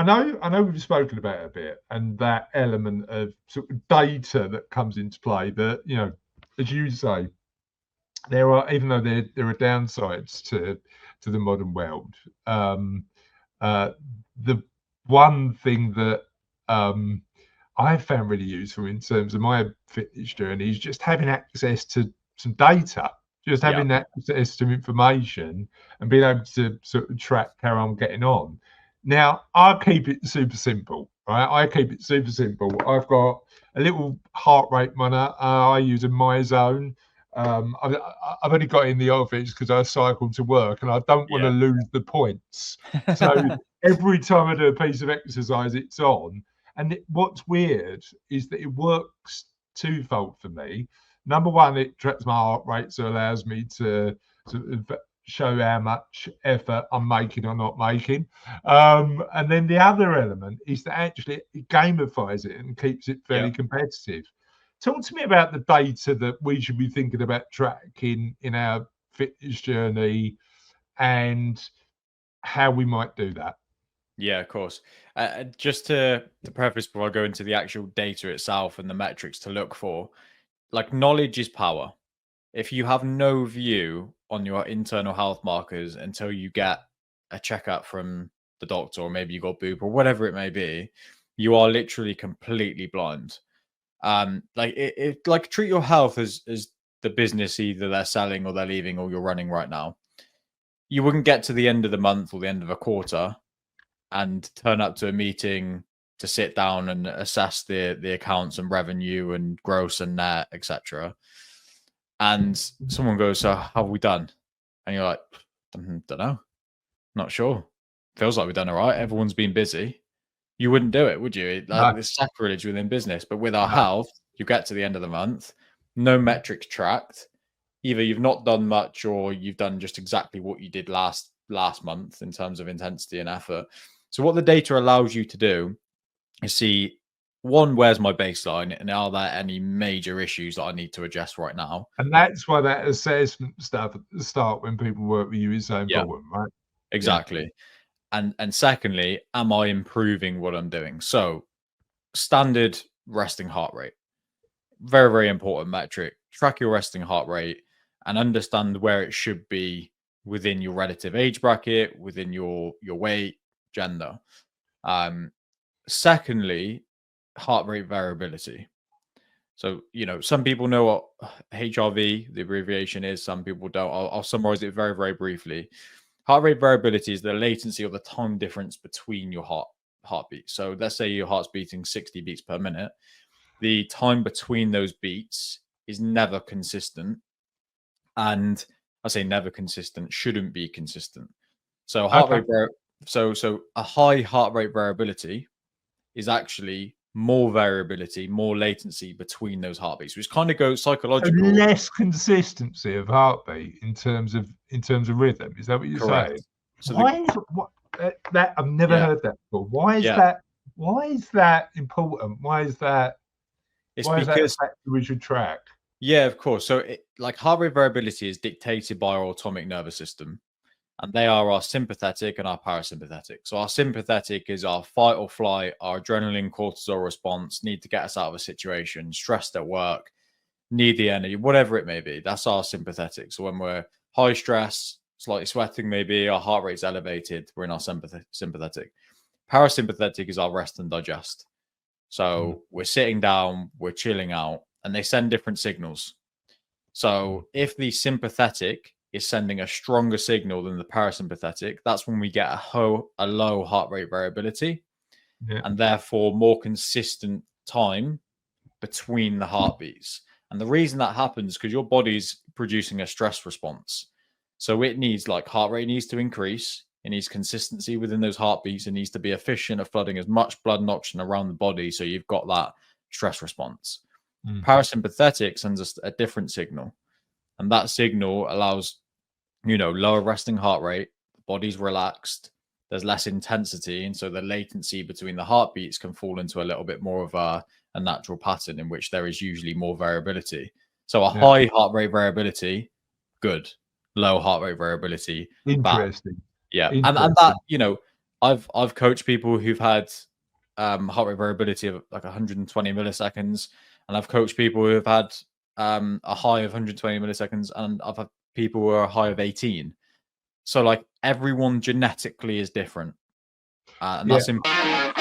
I know we've spoken about it a bit, and that element of sort of data that comes into play. That as you say, there are, even though there are downsides to the modern world. Uh, the one thing that I found really useful in terms of my fitness journey is just having access to some data, just Yeah. having access to information and being able to sort of track how I'm getting on. Now, I keep it super simple, right? I keep it super simple. I've got a little heart rate monitor. I use a MyZone. I've only got it in the office because I cycle to work and I don't want to Yeah. lose the points. So every time I do a piece of exercise, it's on. And what's weird is that it works twofold for me. Number one, it tracks my heart rate, so allows me to sort of show how much effort I'm making or not making. And then the other element is that actually it gamifies it and keeps it Yeah. fairly competitive. Talk to me about the data that we should be thinking about tracking in our fitness journey and how we might do that. Yeah, of course. Just to preface before I go into the actual data itself and the metrics to look for, like, knowledge is power. If you have no view on your internal health markers until you get a checkup from the doctor, or maybe you got boop or whatever it may be, you are literally completely blind. Like treat your health as the business either they're selling or they're leaving or you're running right now. You wouldn't get to the end of the month or the end of a quarter and turn up to a meeting to sit down and assess the accounts and revenue and gross and net, etc. And someone goes, "So how have we done?" And you're like, "Don't know, not sure. Feels like we've done all right. Everyone's been busy." You wouldn't do it, would you? No, It's sacrilege within business. But with our no. health, you get to the end of the month, no metrics tracked. Either you've not done much or you've done just exactly what you did last month in terms of intensity and effort. So what the data allows you to do is see, one, where's my baseline, and are there any major issues that I need to address right now? And that's why that assessment stuff at the start when people work with you is so Yeah, important, right? Yeah. exactly. And secondly, am I improving what I'm doing? So standard resting heart rate, very, very important metric. Track your resting heart rate and understand where it should be within your relative age bracket, within your weight, gender. Secondly, heart rate variability. So, some people know what HRV, the abbreviation, is. Some people don't. I'll summarize it very, very briefly. Heart rate variability is the latency or the time difference between your heartbeats. So let's say your heart's beating 60 beats per minute. The time between those beats is never consistent. And I say never consistent, shouldn't be consistent. So Okay. so a high heart rate variability is actually more variability, more latency between those heartbeats, which kind of goes So psychological. less consistency of heartbeat in terms of rhythm. Is that what you're saying? Correct. So Why is what that I've never yeah, heard that before. Why is yeah, that? Why is that important? Why is that? it's Why is that a because factor we should track? yeah, of course. So like heart rate variability is dictated by our autonomic nervous system, and they are our sympathetic and our parasympathetic. So our sympathetic is our fight or flight, our adrenaline cortisol response, need to get us out of a situation, stressed at work, need the energy, whatever it may be. That's our sympathetic. So when we're high stress, slightly sweating, maybe our heart rate's elevated, we're in our sympathetic. Parasympathetic is our rest and digest. So we're sitting down, we're chilling out, and they send different signals. So if the sympathetic is sending a stronger signal than the parasympathetic, that's when we get a low heart rate variability Yeah. and therefore more consistent time between the heartbeats. And the reason that happens is because your body's producing a stress response. So it needs, like, heart rate needs to increase. It needs consistency within those heartbeats. It needs to be efficient at flooding as much blood and oxygen around the body. So you've got that stress response. Mm. Parasympathetic sends us a different signal. And that signal allows, lower resting heart rate, the body's relaxed, there's less intensity. And so the latency between the heartbeats can fall into a little bit more of a natural pattern in which there is usually more variability. So a Yeah. high heart rate variability, good. Low heart rate variability, bad. Interesting. Yeah. And that, Interesting. I've coached people who've had heart rate variability of like 120 milliseconds, and I've coached people who have had a high of 120 milliseconds, and I've had people who are a high of 18. So like everyone genetically is different, and Yeah. that's important.